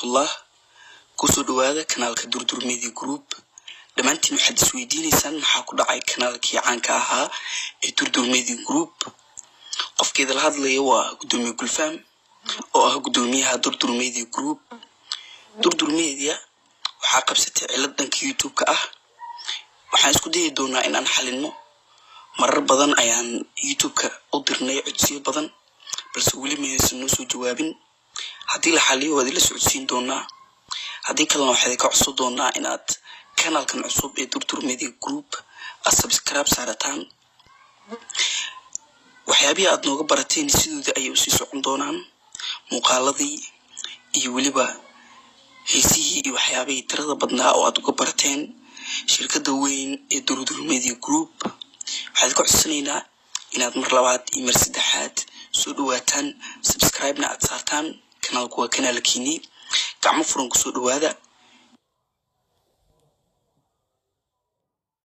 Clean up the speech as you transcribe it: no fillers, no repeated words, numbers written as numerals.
الله كسر هذا كنال كدردور ميديا جروب لما أنت محدث ويديني سن حاكو دعي كنال كي عنكاها دردور ميديا جروب قف كذا الهذا اللي هو قدومي كل فهم أو قدوميها دردور ميديا جروب دردور ميديا وحاقب ستعلدنا كيوتيوب waxaan isku dayi doonaa in aan xalino marar badan ayaan YouTube-ka u dirnay codsiyo badan balse wali ma aysan noo soo jawaabin haddii la xaliyo wadi la socodsiin doonaa haddii kalena waxaan ka codsan doonaa inaad kanaalkan cusub ee Durdur Media Group aad subscribe saarataan waxyaabihi aad nooga barateen sidooda ayay u sii socon doonaan muuqaaladii iyo waliba heesihii iyo waxyaabihii tirada badnaa oo aad uga barateen shirkadda weyn ee Durdur Media Group waxaan ka codsanaynaa inaad mar labaad iyo mar saddexaad soo dhawaataan subscribe-na aad saartaan kanaalku waa kanaalkiini gacmo furan ku soo dhawaada